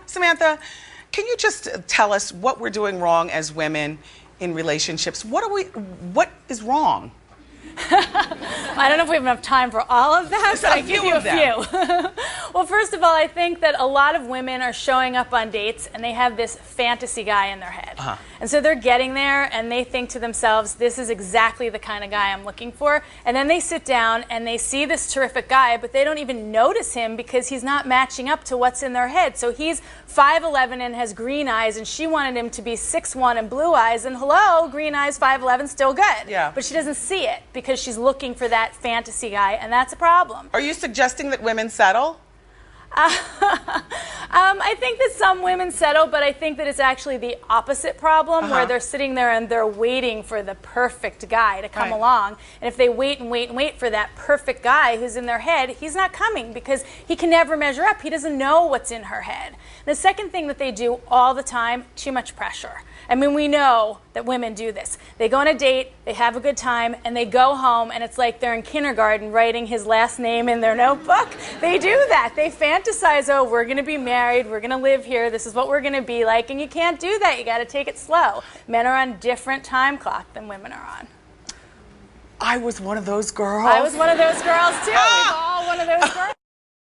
Samantha, can you just tell us what we're doing wrong as women in relationships? What is wrong? I don't know if we have enough time for all of that, but I give you a few. Well, first of all, I think that a lot of women are showing up on dates and they have this fantasy guy in their head. And so they're getting there and they think to themselves, this is exactly the kind of guy I'm looking for. And then they sit down and they see this terrific guy, but they don't even notice him because he's not matching up to what's in their head. So he's 5'11" and has green eyes, and she wanted him to be 6'1" and blue eyes. And hello, green eyes, 5'11", still good. Yeah. But she doesn't see it because she's looking for that fantasy guy, and that's a problem. Are you suggesting that women settle? I think that some women settle, but I think that it's actually the opposite problem, where they're sitting there and they're waiting for the perfect guy to come along. And if they wait and wait and wait for that perfect guy who's in their head, he's not coming because he can never measure up. He doesn't know what's in her head. The second thing that they do all the time, too much pressure. I mean, we know that women do this. They go on a date, they have a good time, and they go home, and it's like they're in kindergarten writing his last name in their notebook. They do that. They fantasize, oh, we're going to be married, we're going to live here, this is what we're going to be like, and you can't do that. You got to take it slow. Men are on different time clock than women are on. I was one of those girls. I was one of those girls, too. We've all one of those girls.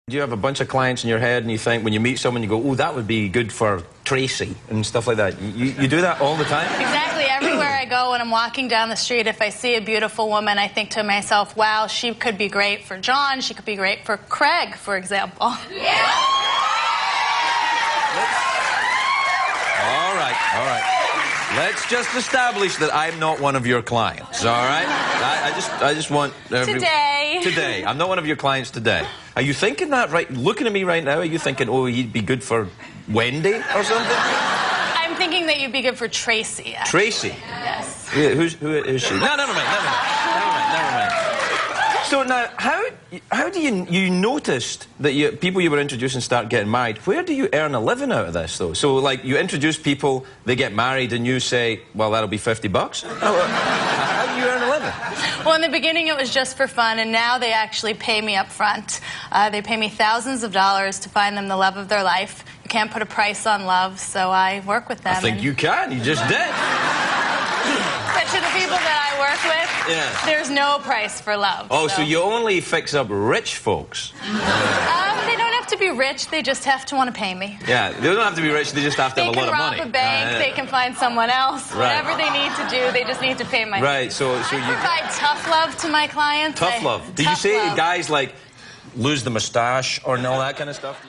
Do you have a bunch of clients in your head and you think, when you meet someone, you go, oh, that would be good for Tracy and stuff like that? You do that all the time? Exactly. Everywhere I go when I'm walking down the street, if I see a beautiful woman, I think to myself, wow, she could be great for John. She could be great for Craig, for example. Yeah! All right. Let's just establish that I'm not one of your clients, all right? I just want... Today. I'm not one of your clients today. Are you thinking that right? Looking at me right now, are you thinking, oh, he'd be good for Wendy or something? I'm thinking that you'd be good for Tracy, actually. Tracy? Yes. Who is she? No, never mind. So now, how do you noticed that people you were introducing start getting married? Where do you earn a living out of this, though? So, like, you introduce people, they get married, and you say, well, that'll be $50. How do you earn a living? Well, in the beginning, it was just for fun, and now they actually pay me up front. They pay me thousands of dollars to find them the love of their life. You can't put a price on love, so I work with them. I think you can. You just did. But to the people that I work with, there's no price for love. Oh, so you only fix up rich folks? They don't have to be rich. They just have to want to pay me. Yeah, they don't have to be rich. They just have to have a lot of money. They can rob a bank. They can find someone else. Right. Whatever they need to do, they just need to pay my Right, so you provide tough love to my clients. Tough love. Do you say guys like lose the mustache or all that kind of stuff?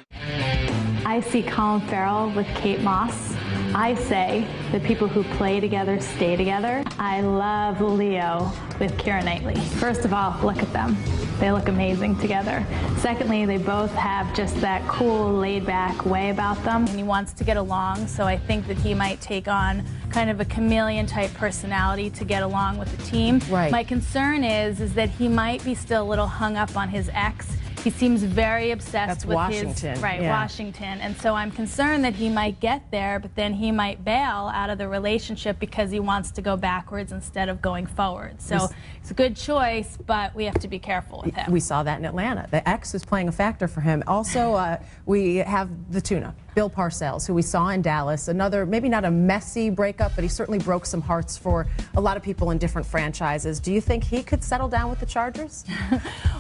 I see Colin Farrell with Kate Moss. I say that people who play together stay together. I love Leo with Keira Knightley. First of all, look at them. They look amazing together. Secondly, they both have just that cool, laid-back way about them. And he wants to get along, so I think that he might take on kind of a chameleon-type personality to get along with the team. Right. My concern is that he might be still a little hung up on his ex. He seems very obsessed with Washington. Washington. And so I'm concerned that he might get there, but then he might bail out of the relationship because he wants to go backwards instead of going forward. So it's a good choice, but we have to be careful with him. We saw that in Atlanta. The ex is playing a factor for him. Also, we have the tuna, Bill Parcells, who we saw in Dallas. Another, maybe not a messy breakup, but he certainly broke some hearts for a lot of people in different franchises. Do you think he could settle down with the Chargers?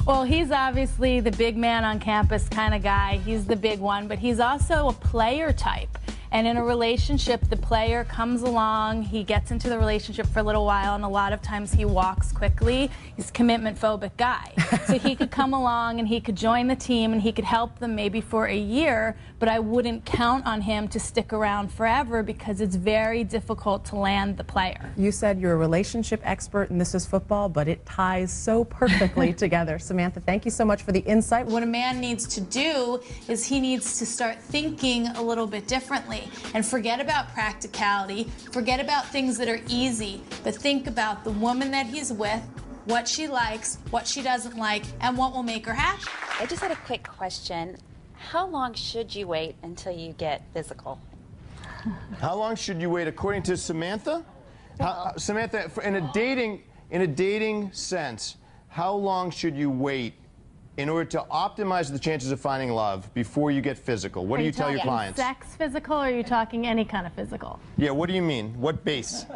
Well, he's obviously the big man on campus kind of guy. He's the big one, but he's also a player type. And in a relationship, the player comes along, he gets into the relationship for a little while, and a lot of times he walks quickly. He's a commitment-phobic guy. So he could come along and he could join the team and he could help them maybe for a year, but I wouldn't count on him to stick around forever because it's very difficult to land the player. You said you're a relationship expert and this is football, but it ties so perfectly together. Samantha, thank you so much for the insight. What a man needs to do is he needs to start thinking a little bit differently and forget about practicality, forget about things that are easy, but think about the woman that he's with, what she likes, what she doesn't like, and what will make her happy. I just had a quick question. How long should you wait until you get physical? How long should you wait, according to Samantha? Samantha, in a dating sense, how long should you wait in order to optimize the chances of finding love before you get physical? What do you tell your clients? Sex physical, or are you talking any kind of physical? Yeah, what do you mean? What base?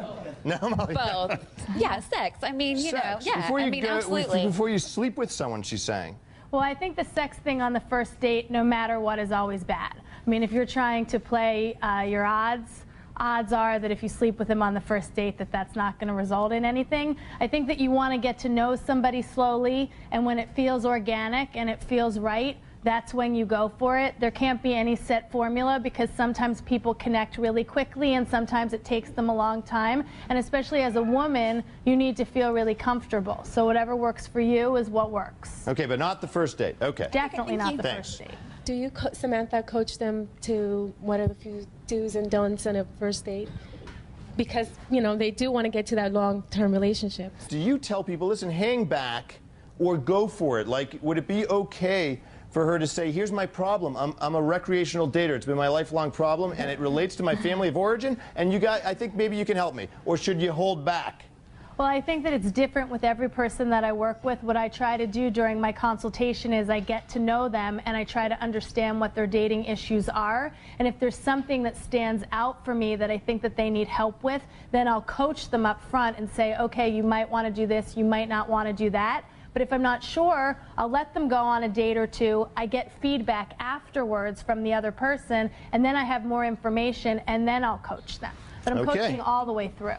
No, Molly. Both. Yeah, sex. I mean, you know, yeah. Before you absolutely. Before you sleep with someone, she's saying. Well, I think the sex thing on the first date, no matter what, is always bad. I mean, if you're trying to play your odds are that if you sleep with him on the first date, that's not going to result in anything. I think that you want to get to know somebody slowly, and when it feels organic and it feels right, that's when you go for it. There can't be any set formula, because sometimes people connect really quickly and sometimes it takes them a long time. And especially as a woman, you need to feel really comfortable. So whatever works for you is what works. Okay, but not the first date. Okay. Definitely not the first date. Do you, Samantha, coach them to what are the few do's and don'ts on a first date? Because, you know, they do want to get to that long-term relationship. Do you tell people, listen, hang back or go for it? Like, would it be okay for her to say, here's my problem. I'm a recreational dater. It's been my lifelong problem, and it relates to my family of origin, and I think maybe you can help me. Or should you hold back? Well, I think that it's different with every person that I work with. What I try to do during my consultation is I get to know them and I try to understand what their dating issues are. And if there's something that stands out for me that I think that they need help with, then I'll coach them up front and say, okay, you might want to do this, you might not want to do that. But if I'm not sure, I'll let them go on a date or two. I get feedback afterwards from the other person, and then I have more information, and then I'll coach them. But I'm coaching all the way through.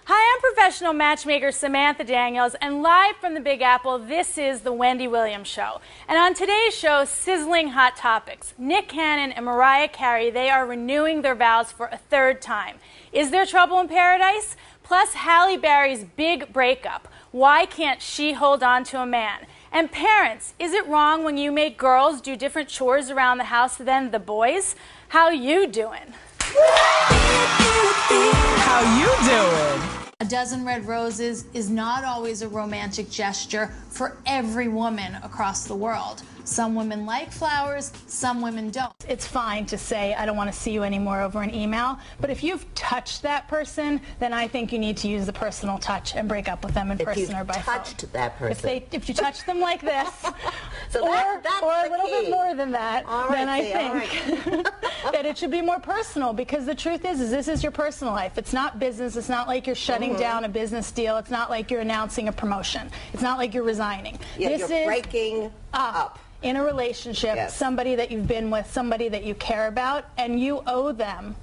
Hi, I'm professional matchmaker Samantha Daniels, and live from the Big Apple, this is The Wendy Williams Show. And on today's show, sizzling hot topics. Nick Cannon and Mariah Carey, they are renewing their vows for a third time. Is there trouble in paradise? Plus, Halle Berry's big breakup. Why can't she hold on to a man? And parents, is it wrong when you make girls do different chores around the house than the boys? How you doing? How you doing? A dozen red roses is not always a romantic gesture for every woman across the world. Some women like flowers, some women don't. It's fine to say, I don't want to see you anymore over an email, but if you've touched that person, then I think you need to use the personal touch and break up with them in person or by phone. If you touched that person. If you touch them like this, so that's or a little key. bit more than that, then I think that it should be more personal, because the truth is this is your personal life. It's not business. It's not like you're shutting down a business deal. It's not like you're announcing a promotion. It's not like you're resigning. Yeah, this you're is breaking up. In a relationship, somebody that you've been with, somebody that you care about, and you owe them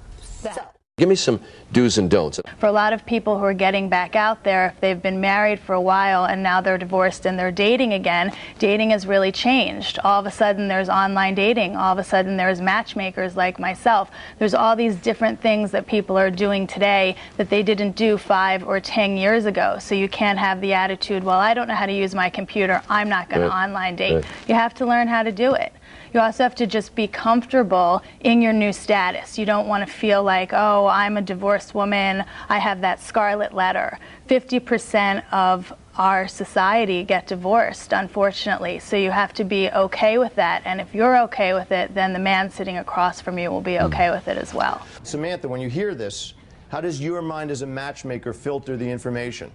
that. Give me some do's and don'ts. For a lot of people who are getting back out there, if they've been married for a while and now they're divorced and they're dating again, dating has really changed. All of a sudden there's online dating. All of a sudden there's matchmakers like myself. There's all these different things that people are doing today that they didn't do 5 or 10 years ago. So you can't have the attitude, well, I don't know how to use my computer, I'm not going to online date. You have to learn how to do it. You also have to just be comfortable in your new status. You don't want to feel like, oh, I'm a divorced woman, I have that scarlet letter. 50% of our society get divorced, unfortunately. So you have to be okay with that. And if you're okay with it, then the man sitting across from you will be okay with it as well. Samantha, when you hear this, how does your mind as a matchmaker filter the information?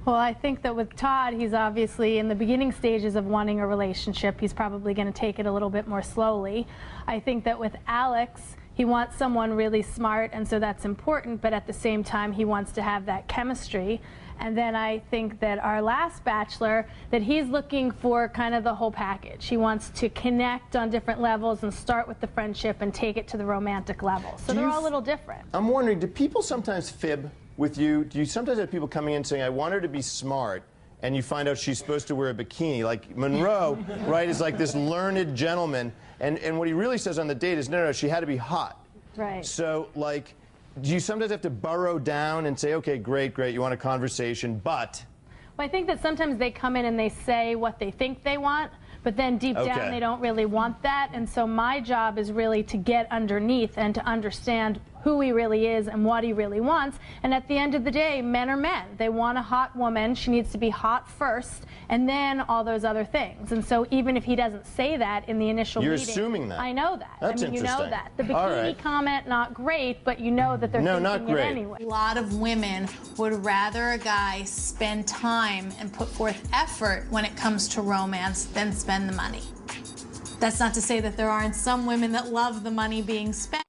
Well, I think that with Todd, he's obviously in the beginning stages of wanting a relationship. He's probably going to take it a little bit more slowly. I think that with Alex, he wants someone really smart, and so that's important, but at the same time, he wants to have that chemistry. And then I think that our last bachelor, that he's looking for kind of the whole package. He wants to connect on different levels and start with the friendship and take it to the romantic level. So they're all a little different. I'm wondering, do people sometimes fib with you? Do you sometimes have people coming in saying, I want her to be smart, and you find out she's supposed to wear a bikini? Like Monroe, right, is like this learned gentleman, and what he really says on the date is, no, she had to be hot. Right. So, like, do you sometimes have to burrow down and say, okay, great, you want a conversation, but... Well, I think that sometimes they come in and they say what they think they want, but then deep down they don't really want that, and so my job is really to get underneath and to understand who he really is and what he really wants. And at the end of the day, men are men. They want a hot woman. She needs to be hot first, and then all those other things. And so even if he doesn't say that in the initial You're meeting, assuming that. I know that. That's I mean, you know interesting. that. The bikini All right. comment, not great, but you know that they're No, thinking not it great. anyway. A lot of women would rather a guy spend time and put forth effort when it comes to romance than spend the money. That's not to say that there aren't some women that love the money being spent.